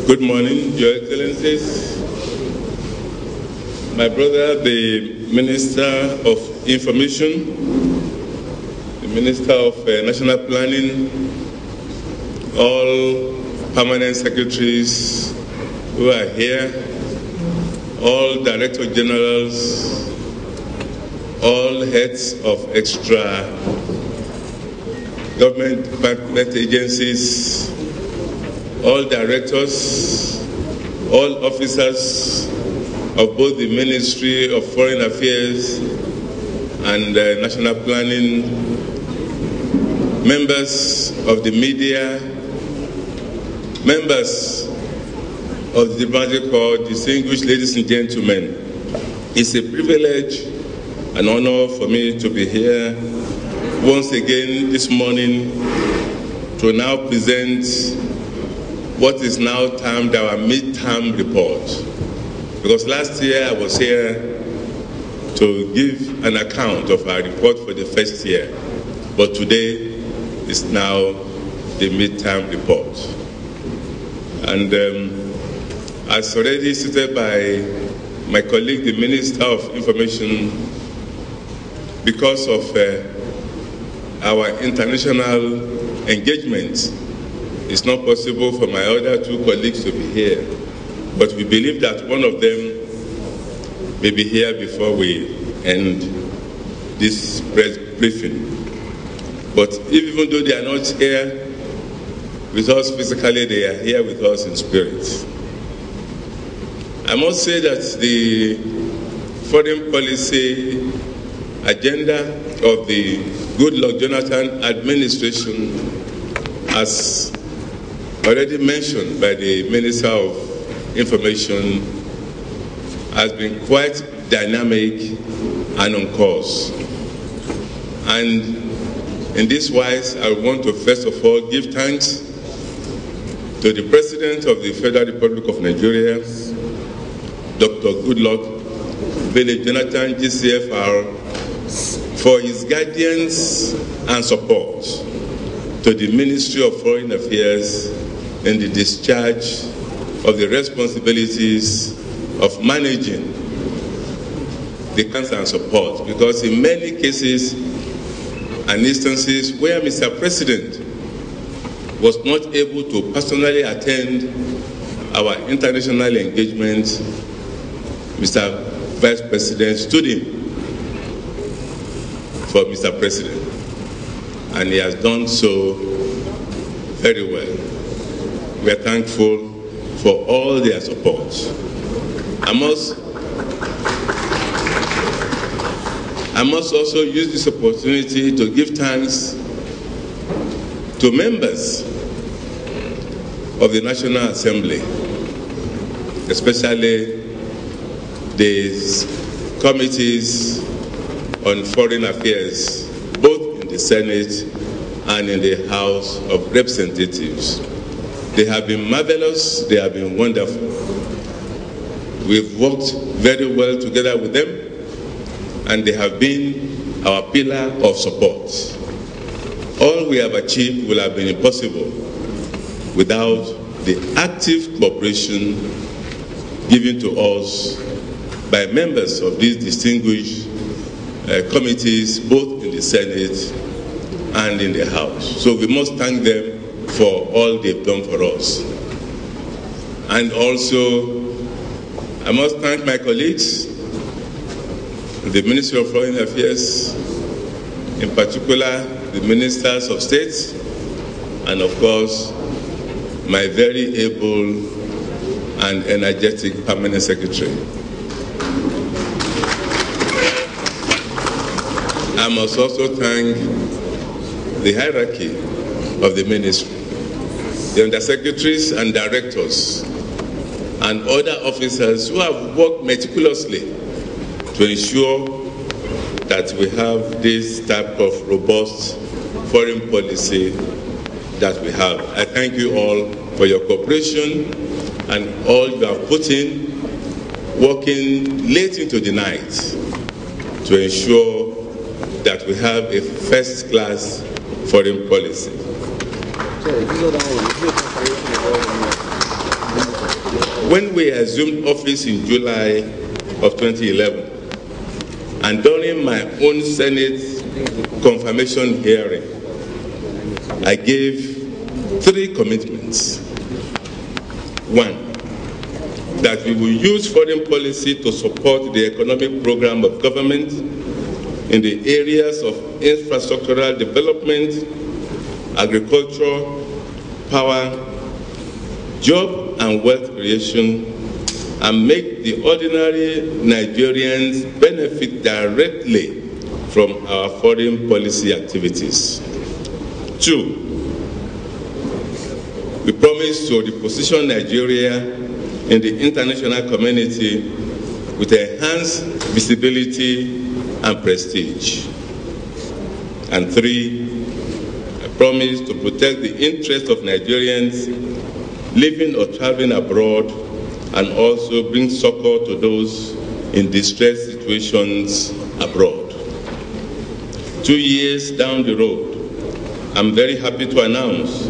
Good morning, Your Excellencies. My brother, the Minister of Information, the Minister of National Planning, all permanent secretaries who are here, all Director Generals, all heads of extra government department agencies, all directors, all officers of both the Ministry of Foreign Affairs and National Planning, members of the media, members of the diplomatic corps, distinguished ladies and gentlemen. It's a privilege and honor for me to be here once again this morning to now present what is now termed our mid-term report. Because last year I was here to give an account of our report for the first year, but today is now the mid-term report. And as already stated by my colleague, the Minister of Information, because of our international engagement, it's not possible for my other two colleagues to be here. But we believe that one of them may be here before we end this press briefing. But even though they are not here with us physically, they are here with us in spirit. I must say that the foreign policy agenda of the Goodluck Jonathan administration, as already mentioned by the Minister of Information, has been quite dynamic and on course. And in this wise, I want to first of all give thanks to the President of the Federal Republic of Nigeria, Dr. Goodluck Jonathan, GCFR, for his guidance and support to the Ministry of Foreign Affairs in the discharge of the responsibilities of managing the council and support. Because in many cases and instances where Mr. President was not able to personally attend our international engagement, Mr. Vice President stood in for Mr. President, and he has done so very well. We are thankful for all their support. I must also use this opportunity to give thanks to members of the National Assembly, especially the committees on foreign affairs, both in the Senate and in the House of Representatives. They have been marvelous, they have been wonderful. We've worked very well together with them, and they have been our pillar of support. All we have achieved will have been impossible without the active cooperation given to us by members of these distinguished committees, both in the Senate and in the House. So we must thank them for all they've done for us. And also, I must thank my colleagues, the Ministry of Foreign Affairs, in particular the Ministers of State, and of course, my very able and energetic Permanent Secretary. I must also thank the hierarchy of the ministry, the undersecretaries and directors, and other officers who have worked meticulously to ensure that we have this type of robust foreign policy that we have. I thank you all for your cooperation and all you have put in, working late into the night to ensure that we have a first-class foreign policy. When we assumed office in July of 2011, and during my own Senate confirmation hearing, I gave 3 commitments. 1, that we will use foreign policy to support the economic program of government in the areas of infrastructural development, agriculture, power, job and wealth creation, and make the ordinary Nigerians benefit directly from our foreign policy activities. 2, we promise to reposition Nigeria in the international community with enhanced visibility and prestige. And 3, I promise to protect the interests of Nigerians living or traveling abroad and also bring succor to those in distressed situations abroad. 2 years down the road, I'm very happy to announce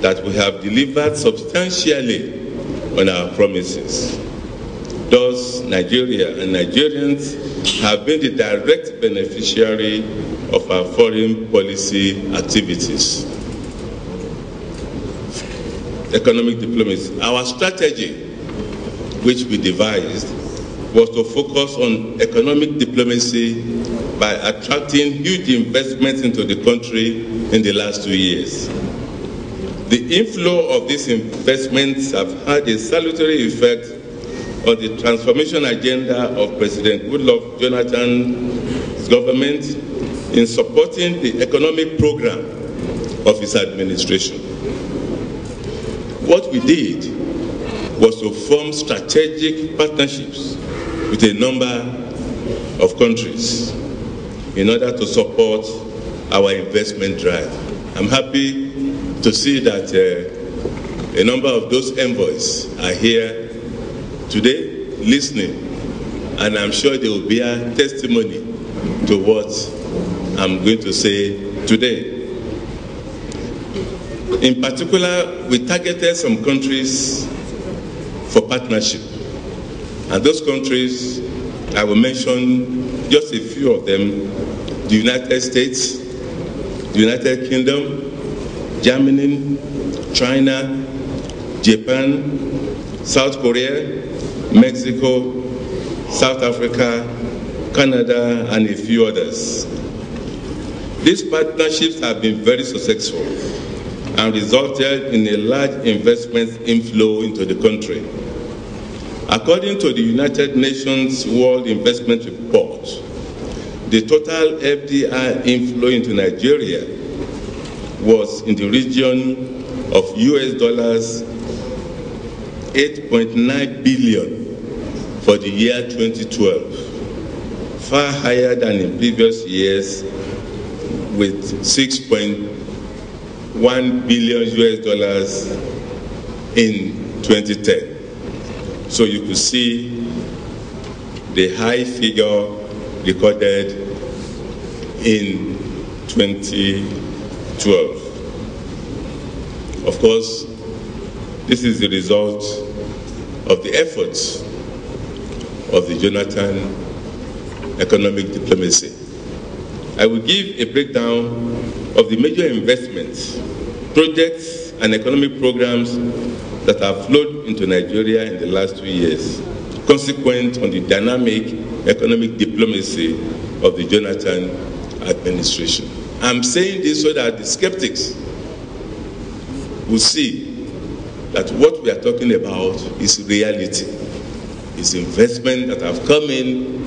that we have delivered substantially on our promises. Thus, Nigeria and Nigerians have been the direct beneficiary of our foreign policy activities. Economic diplomacy. Our strategy, which we devised, was to focus on economic diplomacy by attracting huge investments into the country in the last 2 years. The inflow of these investments have had a salutary effect on the transformation agenda of President Goodluck Jonathan's government in supporting the economic program of his administration. What we did was to form strategic partnerships with a number of countries in order to support our investment drive. I'm happy to see that a number of those envoys are here today listening, and I'm sure they will bear testimony to what I'm going to say today. In particular, we targeted some countries for partnership, and those countries, I will mention just a few of them: the United States, the United Kingdom, Germany, China, Japan, South Korea, Mexico, South Africa, Canada, and a few others. These partnerships have been very successful and resulted in a large investment inflow into the country. According to the United Nations World Investment Report, the total FDI inflow into Nigeria was in the region of US $8.9 billion for the year 2012, far higher than in previous years with $6.1 billion US in 2010. So you could see the high figure recorded in 2012. Of course, this is the result of the efforts of the Jonathan economic diplomacy. I will give a breakdown of the major investments, projects, and economic programs that have flowed into Nigeria in the last 2 years, consequent on the dynamic economic diplomacy of the Jonathan administration. I'm saying this so that the skeptics will see that what we are talking about is reality. It's investment that have come in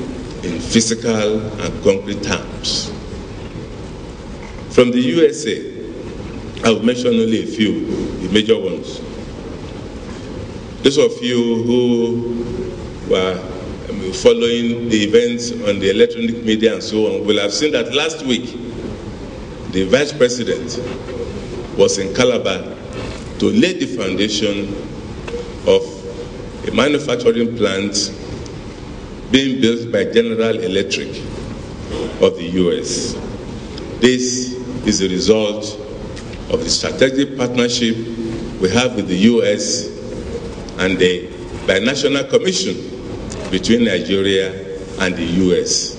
physical and concrete terms. From the USA, I will mention only a few, the major ones. Those of you who were following the events on the electronic media and so on will have seen that last week, the Vice President was in Calabar to lay the foundation of a manufacturing plant being built by General Electric of the US. This is the result of the strategic partnership we have with the US and the binational commission between Nigeria and the US.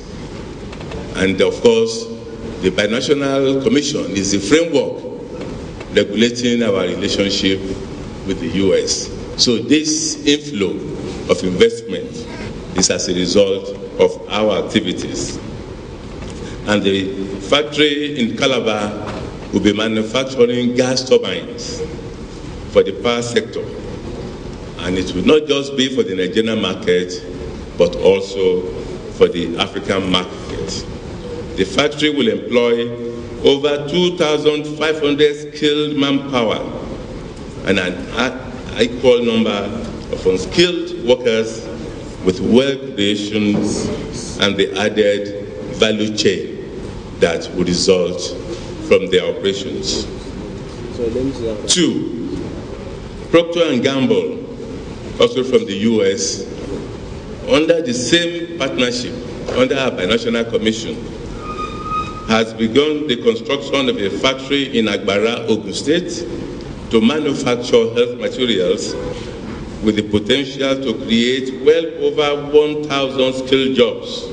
And of course, the binational commission is the framework regulating our relationship with the US. So this inflow of investment is as a result of our activities. And the factory in Calabar will be manufacturing gas turbines for the power sector. And it will not just be for the Nigerian market, but also for the African market. The factory will employ over 2,500 skilled manpower and an equal number of unskilled workers with wealth creations and the added value chain that will result from their operations. 2, Procter & Gamble, also from the US, under the same partnership, under our binational commission, has begun the construction of a factory in Agbara, Ogun State, to manufacture health materials with the potential to create well over 1,000 skilled jobs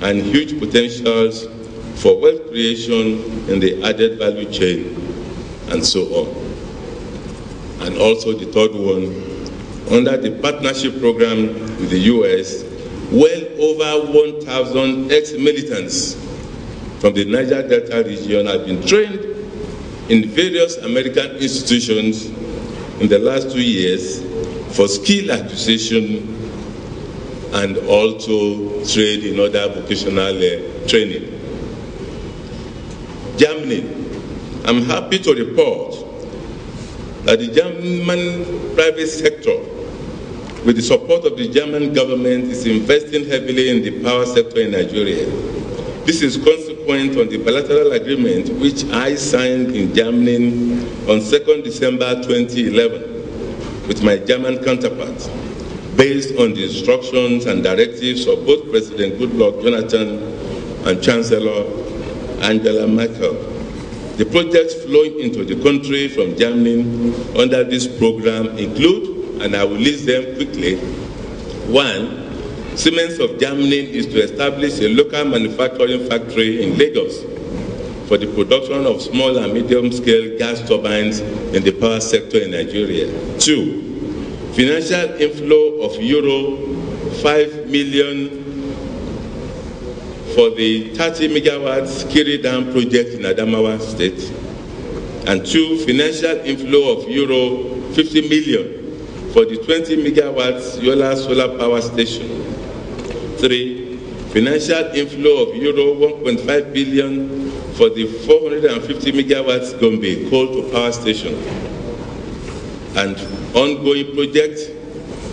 and huge potentials for wealth creation in the added value chain, and so on. And also the third one, under the partnership program with the US, well over 1,000 ex-militants from the Niger Delta region have been trained in various American institutions in the last 2 years for skill acquisition and also trade in other vocational training. Germany, I'm happy to report that the German private sector, with the support of the German government, is investing heavily in the power sector in Nigeria. This is consequent on the bilateral agreement which I signed in Germany on 2nd December 2011 with my German counterpart, based on the instructions and directives of both President Goodluck Jonathan and Chancellor Angela Merkel. The projects flowing into the country from Germany under this program include, and I will list them quickly. 1, Siemens of Germany is to establish a local manufacturing factory in Lagos for the production of small and medium-scale gas turbines in the power sector in Nigeria. 2, financial inflow of euro 5 million for the 30 megawatts Kiri Dam project in Adamawa State. And 2, financial inflow of euro 50 million for the 20 megawatts Yola solar power station. 3, financial inflow of euro 1.5 billion for the 450 megawatts Gombe coal to power station. And ongoing project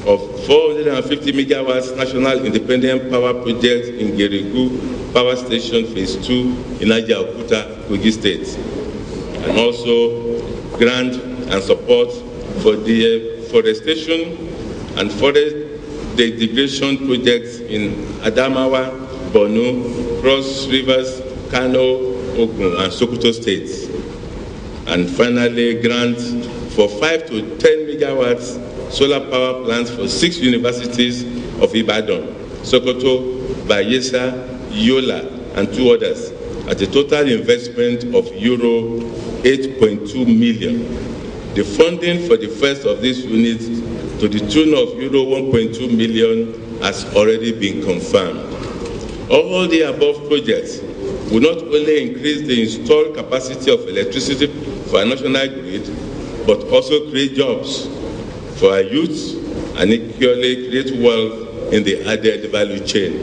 of 450 megawatts national independent power project in Gerigu power station phase 2 in Ajaokuta, Kogi State. And also grant and support for the forestation and forest degradation projects in Adamawa, Borno, Cross Rivers, Kano, Ogun, and Sokoto states. And finally, grants for 5 to 10 megawatts solar power plants for 6 universities of Ibadan, Sokoto, Bayelsa, Yola, and 2 others, at a total investment of euro 8.2 million. The funding for the first of these units to the tune of euro 1.2 million has already been confirmed. All the above projects will not only increase the installed capacity of electricity for our national grid, but also create jobs for our youth and equally create wealth in the added value chain.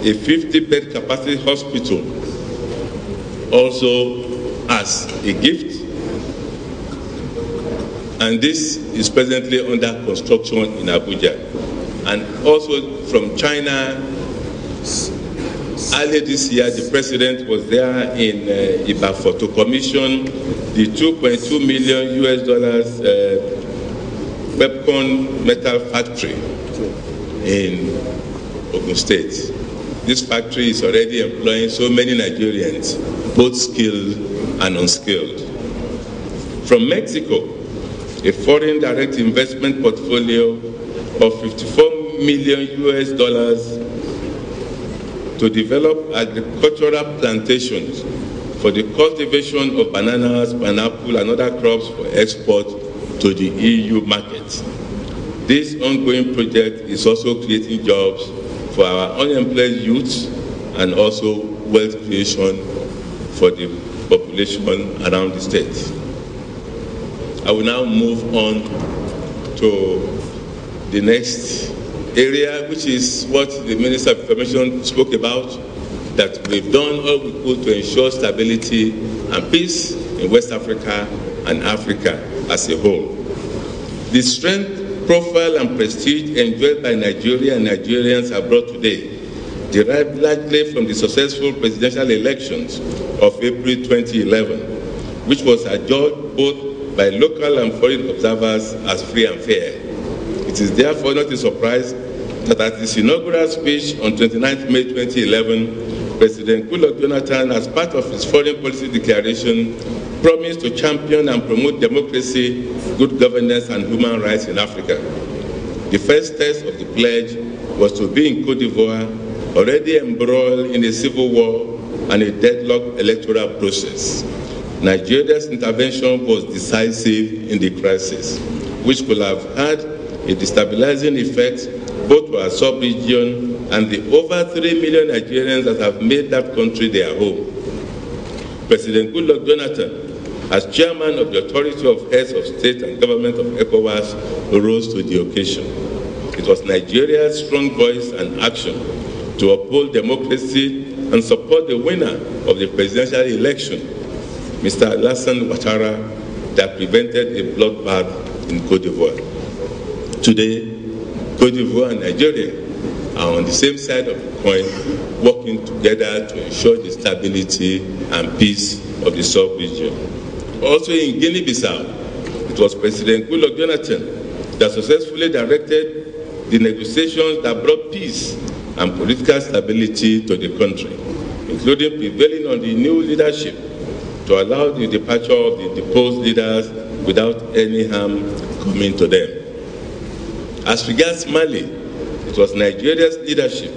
A 50-bed capacity hospital also as a gift, and this is presently under construction in Abuja. And also from China, earlier this year, the president was there in Ibadan to commission the $2.2 million weapon metal factory in Ogun State. This factory is already employing so many Nigerians, both skilled and unskilled. From Mexico, a foreign direct investment portfolio of $54 million to develop agricultural plantations for the cultivation of bananas, pineapple, and other crops for export to the EU market. This ongoing project is also creating jobs for our unemployed youth and also wealth creation for the population around the state. I will now move on to the next area, which is what the Minister of Information spoke about, that we've done all we could to ensure stability and peace in West Africa and Africa as a whole. The strength, profile, and prestige enjoyed by Nigeria and Nigerians abroad today derived largely from the successful presidential elections of April 2011, which was adjudged both by local and foreign observers as free and fair. It is therefore not a surprise that at his inaugural speech on 29 May 2011, President Goodluck Jonathan, as part of his foreign policy declaration, promised to champion and promote democracy, good governance, and human rights in Africa. The first test of the pledge was to be in Côte d'Ivoire, already embroiled in a civil war and a deadlocked electoral process. Nigeria's intervention was decisive in the crisis, which could have had a destabilizing effect both to our sub-region and the over 3 million Nigerians that have made that country their home. President Goodluck Jonathan, as chairman of the Authority of Heads of State and Government of ECOWAS, rose to the occasion. It was Nigeria's strong voice and action to uphold democracy and support the winner of the presidential election, Mr. Alassane Ouattara, that prevented a bloodbath in Côte d'Ivoire. Today, Côte d'Ivoire and Nigeria are on the same side of the coin, working together to ensure the stability and peace of the sub-region. Also in Guinea-Bissau, it was President Goodluck Jonathan that successfully directed the negotiations that brought peace and political stability to the country, including prevailing on the new leadership to allow the departure of the deposed leaders without any harm coming to them. As regards Mali, it was Nigeria's leadership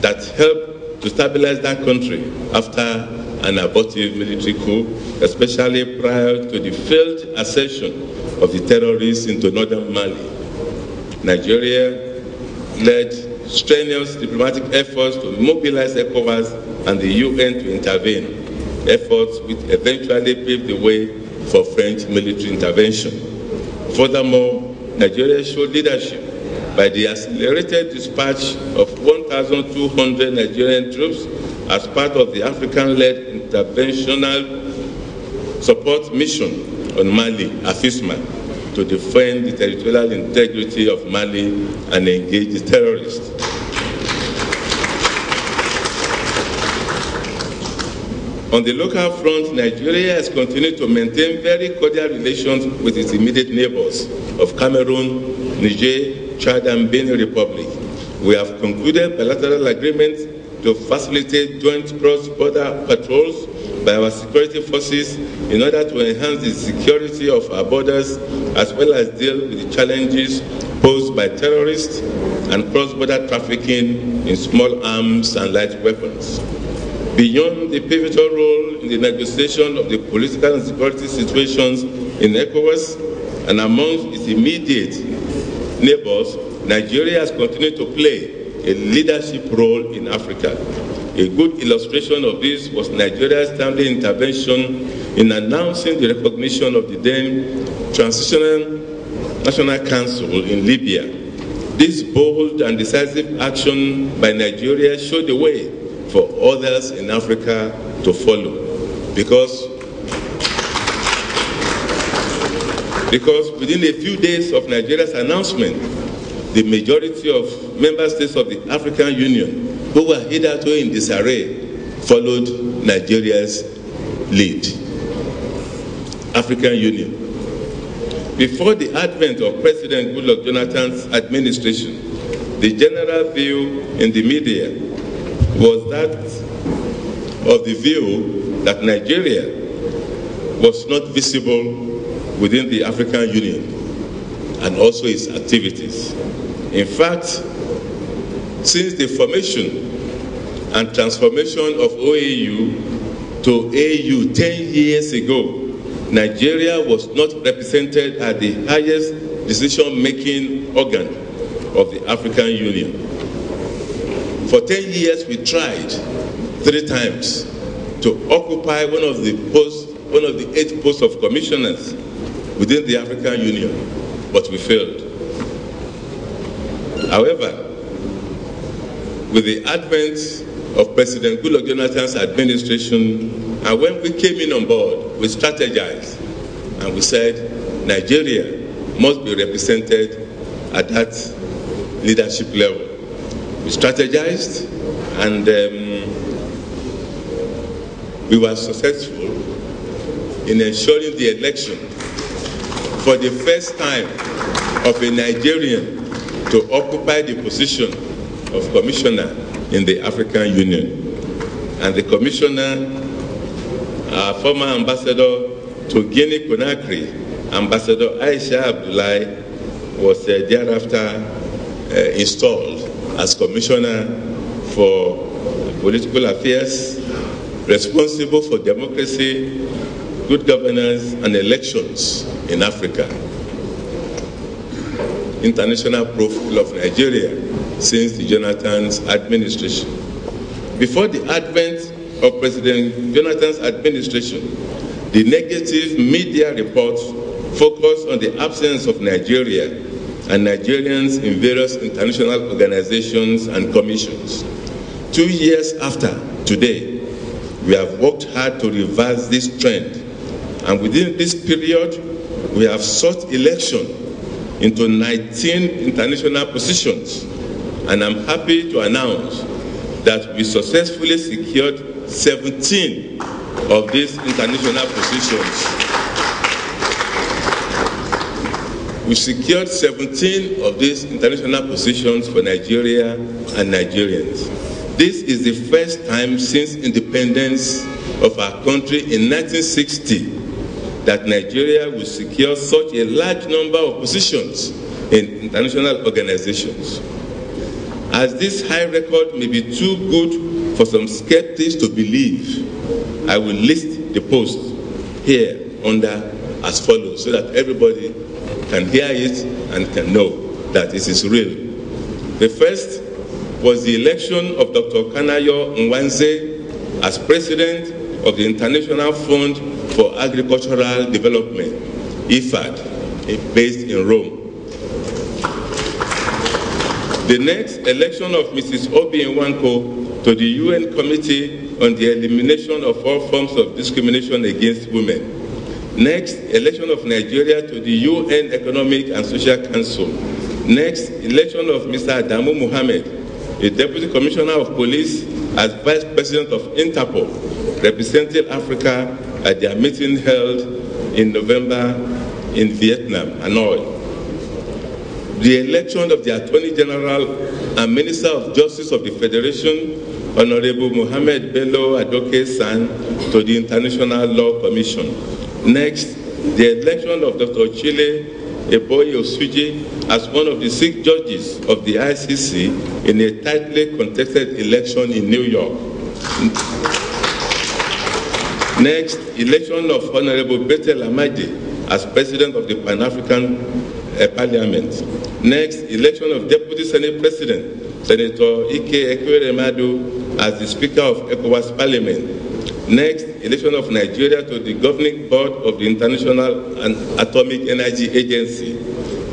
that helped to stabilize that country after an abortive military coup, especially prior to the failed ascension of the terrorists into northern Mali. Nigeria led strenuous diplomatic efforts to mobilize ECOWAS and the UN to intervene, efforts which eventually paved the way for French military intervention. Furthermore, Nigeria showed leadership by the accelerated dispatch of 1,200 Nigerian troops as part of the African-led interventional support mission on Mali, AFISMA, to defend the territorial integrity of Mali and engage the terrorists. On the local front, Nigeria has continued to maintain very cordial relations with its immediate neighbors of Cameroon, Niger, Chad, and Benin Republic. We have concluded bilateral agreements to facilitate joint cross-border patrols by our security forces in order to enhance the security of our borders as well as deal with the challenges posed by terrorists and cross-border trafficking in small arms and light weapons. Beyond the pivotal role in the negotiation of the political and security situations in ECOWAS and amongst its immediate neighbors, Nigeria has continued to play a leadership role in Africa. A good illustration of this was Nigeria's timely intervention in announcing the recognition of the then Transitional National Council in Libya. This bold and decisive action by Nigeria showed the way for others in Africa to follow, because within a few days of Nigeria's announcement, the majority of member states of the African Union, who were hitherto in disarray, followed Nigeria's lead. African Union. Before the advent of President Goodluck Jonathan's administration, the general view in the media was that of the view that Nigeria was not visible within the African Union. and also its activities. In fact, since the formation and transformation of OAU to AU 10 years ago, Nigeria was not represented at the highest decision-making organ of the African Union. For 10 years, we tried 3 times to occupy one of the 8 posts of commissioners within the African Union, but we failed. However, with the advent of President Goodluck Jonathan's administration, and when we came in on board, we strategized and we said Nigeria must be represented at that leadership level. We strategized and we were successful in ensuring the election for the first time of a Nigerian to occupy the position of commissioner in the African Union. And the commissioner, our former ambassador to Guinea-Conakry, Ambassador Aisha Abdullahi, was thereafter installed as commissioner for political affairs, responsible for democracy, good governance, and elections in Africa. International profile of Nigeria since the Jonathan's administration. Before the advent of President Jonathan's administration, the negative media reports focused on the absence of Nigeria and Nigerians in various international organizations and commissions. 2 years after today, we have worked hard to reverse this trend, and within this period, we have sought election into 19 international positions, and I'm happy to announce that we successfully secured 17 of these international positions. We secured 17 of these international positions for Nigeria and Nigerians. This is the first time since independence of our country in 1960 that Nigeria will secure such a large number of positions in international organizations. As this high record may be too good for some skeptics to believe, I will list the posts here under as follows so that everybody can hear it and can know that it is real. The first was the election of Dr. Kanayo Nwanze as President of the International Fund for Agricultural Development, IFAD, based in Rome. The next election of Mrs. Obi Nwanko to the UN Committee on the Elimination of All Forms of Discrimination Against Women. Next, election of Nigeria to the UN Economic and Social Council. Next, election of Mr. Adamu Mohammed, a Deputy Commissioner of Police as Vice President of Interpol, representing Africa at their meeting held in November in Vietnam, Hanoi. The election of the Attorney General and Minister of Justice of the Federation, Honorable Mohamed Bello Adoke San, to the International Law Commission. Next, the election of Dr. Chile Eboye Osuji as one of the 6 judges of the ICC in a tightly contested election in New York. Next, election of Honorable Betel Amadi as President of the Pan-African Parliament. Next, election of Deputy Senate President, Senator Ike Ekweremadu as the Speaker of ECOWAS Parliament. Next, election of Nigeria to the Governing Board of the International Atomic Energy Agency.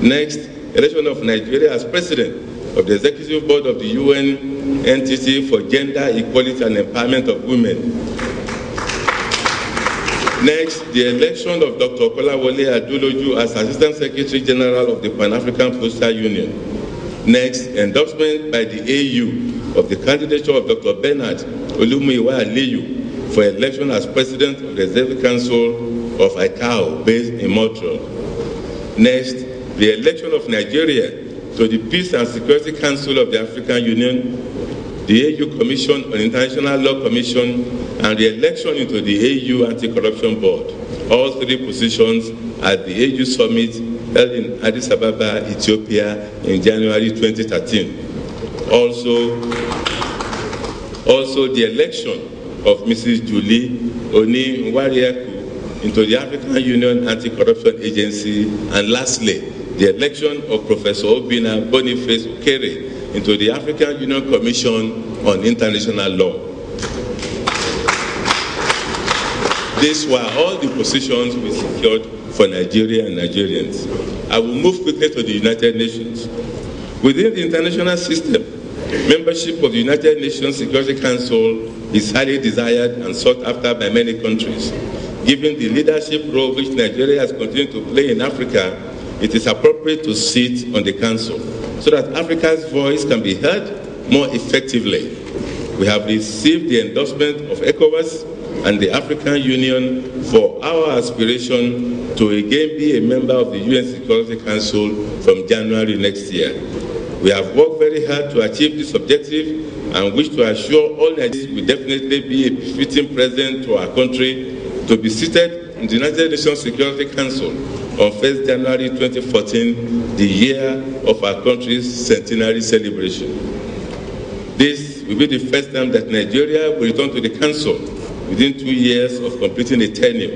Next, election of Nigeria as President of the Executive Board of the UN Entity for Gender Equality and Empowerment of Women. Next, the election of Dr. Kolawole Aduloju as Assistant Secretary General of the Pan-African Postal Union. Next, endorsement by the AU of the candidature of Dr. Bernard Olumuyiwa Aliyu for election as President of the Executive Council of ICAO based in Montreal. Next, the election of Nigeria to the Peace and Security Council of the African Union, the AU Commission on International Law Commission, and the election into the AU Anti-Corruption Board, all 3 positions at the AU Summit held in Addis Ababa, Ethiopia in January 2013. Also the election of Mrs. Julie Oni Nwariaku into the African Union Anti-Corruption Agency, and lastly, the election of Professor Obinna Boniface Ukere into the African Union Commission on International Law. These were all the positions we secured for Nigeria and Nigerians. I will move quickly to the United Nations. Within the international system, membership of the United Nations Security Council is highly desired and sought after by many countries. Given the leadership role which Nigeria has continued to play in Africa, it is appropriate to sit on the Council so that Africa's voice can be heard more effectively. We have received the endorsement of ECOWAS and the African Union for our aspiration to again be a member of the UN Security Council from January next year. We have worked very hard to achieve this objective and wish to assure all Nigerians will definitely be a befitting present to our country to be seated in the United Nations Security Council on 1st January 2014, the year of our country's centenary celebration. This will be the first time that Nigeria will return to the Council within 2 years of completing a tenure.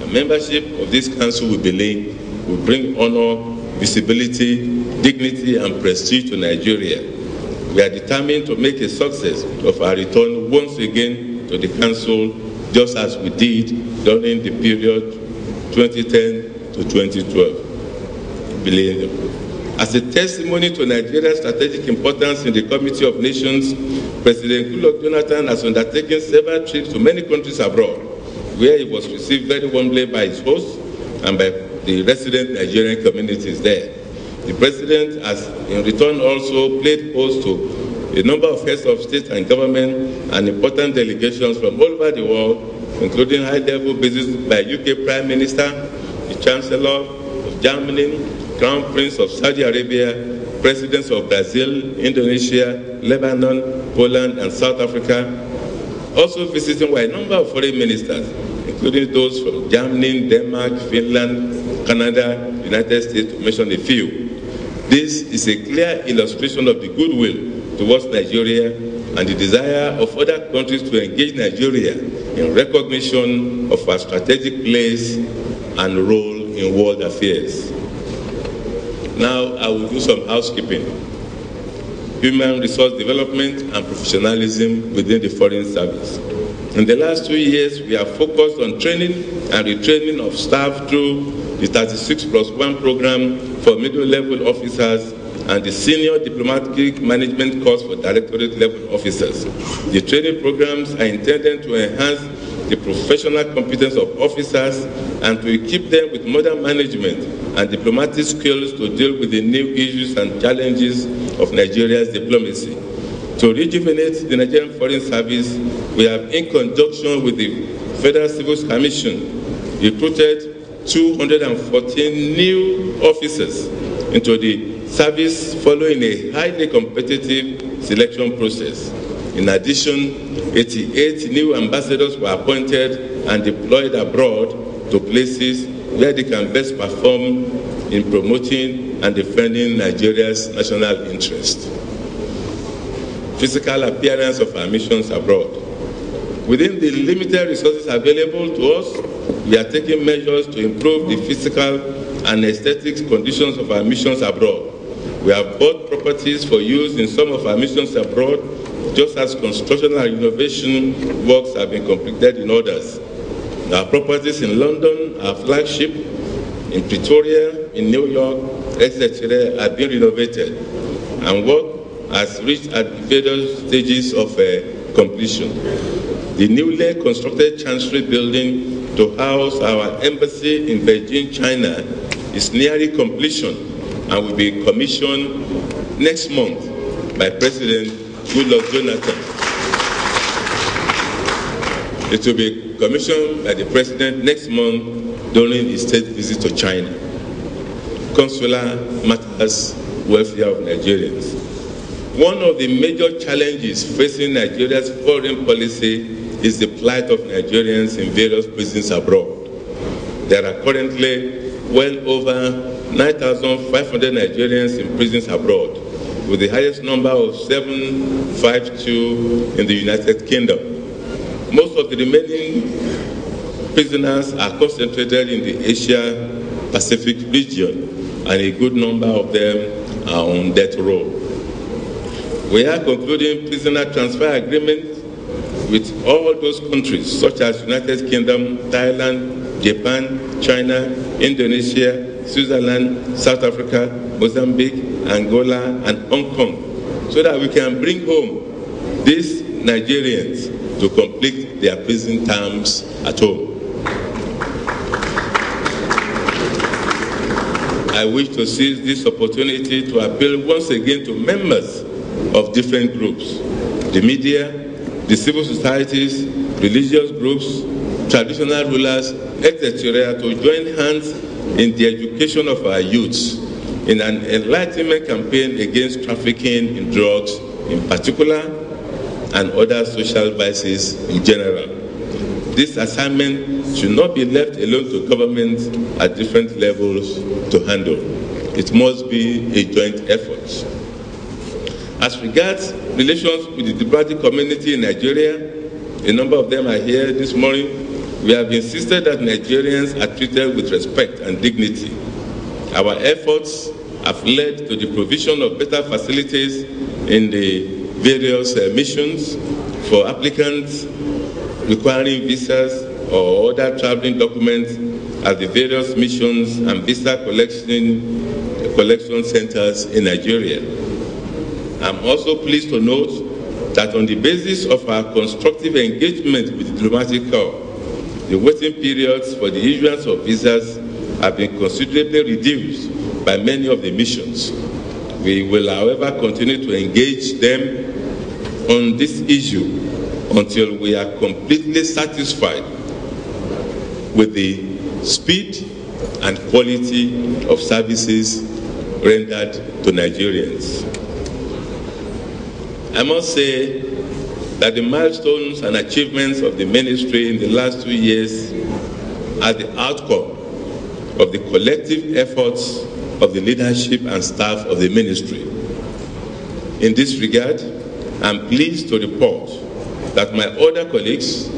A membership of this Council, we believe, will bring honor, visibility, dignity, and prestige to Nigeria. We are determined to make a success of our return once again to the Council, just as we did during the period 2010 to 2012. As a testimony to Nigeria's strategic importance in the Committee of Nations, President Goodluck Jonathan has undertaken several trips to many countries abroad, where he was received very warmly by his hosts and by the resident Nigerian communities there. The President has in return also played host to a number of heads of state and government and important delegations from all over the world, including high-level visits by UK Prime Minister, the Chancellor of Germany, Crown Prince of Saudi Arabia, Presidents of Brazil, Indonesia, Lebanon, Poland, and South Africa. Also visiting were a number of foreign ministers, including those from Germany, Denmark, Finland, Canada, United States, to mention a few. This is a clear illustration of the goodwill towards Nigeria and the desire of other countries to engage Nigeria in recognition of our strategic place and role in world affairs. Now I will do some housekeeping. Human resource development and professionalism within the Foreign Service. In the last 2 years, we have focused on training and retraining of staff through the 36+1 program for middle-level officers and the senior diplomatic management course for directorate-level officers. The training programs are intended to enhance the professional competence of officers and to equip them with modern management and diplomatic skills to deal with the new issues and challenges of Nigeria's diplomacy. To rejuvenate the Nigerian Foreign Service, we have, in conjunction with the Federal Civil Commission, recruited 214 new officers into the service following a highly competitive selection process. In addition, 88 new ambassadors were appointed and deployed abroad to places where they can best perform in promoting and defending Nigeria's national interest. Physical appearance of our missions abroad. Within the limited resources available to us, we are taking measures to improve the physical and aesthetic conditions of our missions abroad. We have bought properties for use in some of our missions abroad, just as construction and renovation works have been completed in others. Our properties in London, our flagship, in Pretoria, in New York, etc., have been renovated, and work has reached at various stages of completion. The newly constructed Chancery building to house our embassy in Beijing, China, is nearing completion and will be commissioned next month by President Goodluck Jonathan. It will be commissioned by the President next month during his state visit to China. Consular matters, welfare of Nigerians. One of the major challenges facing Nigeria's foreign policy is the plight of Nigerians in various prisons abroad. There are currently well over 9,500 Nigerians in prisons abroad, with the highest number of 752 in the United Kingdom. Most of the remaining prisoners are concentrated in the Asia-Pacific region, and a good number of them are on death row. We are concluding prisoner transfer agreements with all those countries, such as United Kingdom, Thailand, Japan, China, Indonesia, Switzerland, South Africa, Mozambique, Angola, and Hong Kong, so that we can bring home these Nigerians to complete their prison terms at home. I wish to seize this opportunity to appeal once again to members of different groups, the media, the civil societies, religious groups, traditional rulers, etc., to join hands in the education of our youths in an enlightenment campaign against trafficking in drugs in particular and other social vices in general. This assignment should not be left alone to governments at different levels to handle. It must be a joint effort. As regards relations with the diplomatic community in Nigeria, a number of them are here this morning. We have insisted that Nigerians are treated with respect and dignity. Our efforts have led to the provision of better facilities in the various missions for applicants requiring visas or other traveling documents at the various missions and visa collection centers in Nigeria. I'm also pleased to note that on the basis of our constructive engagement with the diplomatic corps, the waiting periods for the issuance of visas have been considerably reduced by many of the missions. We will, however, continue to engage them on this issue until we are completely satisfied with the speed and quality of services rendered to Nigerians. I must say that the milestones and achievements of the ministry in the last 2 years are the outcome of the collective efforts of the leadership and staff of the ministry. In this regard, I'm pleased to report that my other colleagues,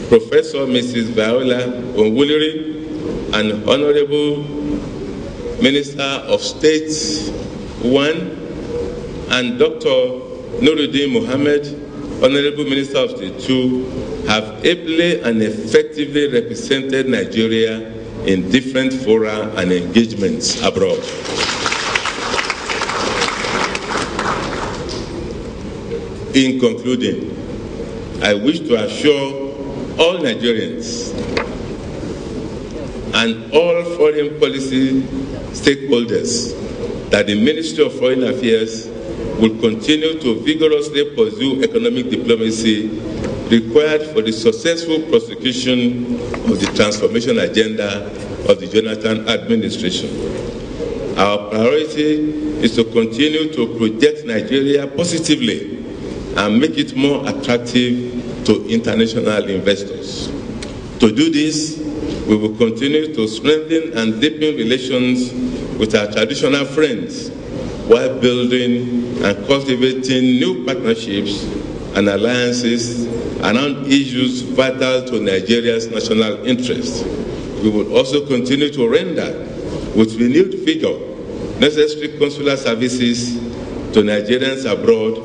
Professor Mrs. Viola Onwuliri and Honorable Minister of State 1 and Dr. Nuruddin Mohammed, Honorable Minister of State 2, have ably and effectively represented Nigeria in different fora and engagements abroad. In concluding, I wish to assure all Nigerians and all foreign policy stakeholders that the Ministry of Foreign Affairs will continue to vigorously pursue economic diplomacy required for the successful prosecution of the transformation agenda of the Jonathan administration. Our priority is to continue to project Nigeria positively and make it more attractive to international investors. To do this, we will continue to strengthen and deepen relations with our traditional friends while building and cultivating new partnerships and alliances around issues vital to Nigeria's national interest. We will also continue to render with renewed vigor necessary consular services to Nigerians abroad,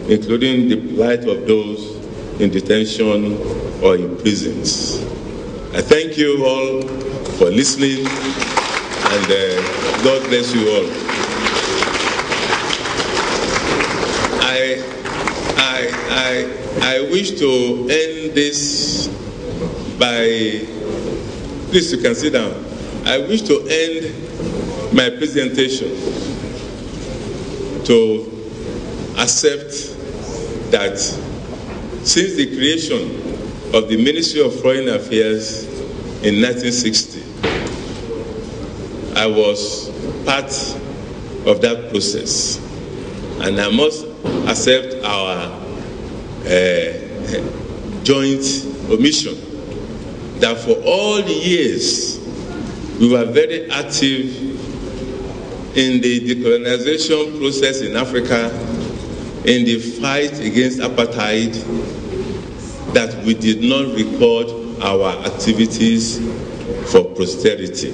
including the plight of those in detention or in prisons. I thank you all for listening, and God bless you all. I wish to end this by, please you can sit down. I wish to end my presentation to accept that since the creation of the Ministry of Foreign Affairs in 1960, I was part of that process, and I must accept our joint omission that for all the years we were very active in the decolonization process in Africa, in the fight against apartheid, that we did not record our activities for posterity.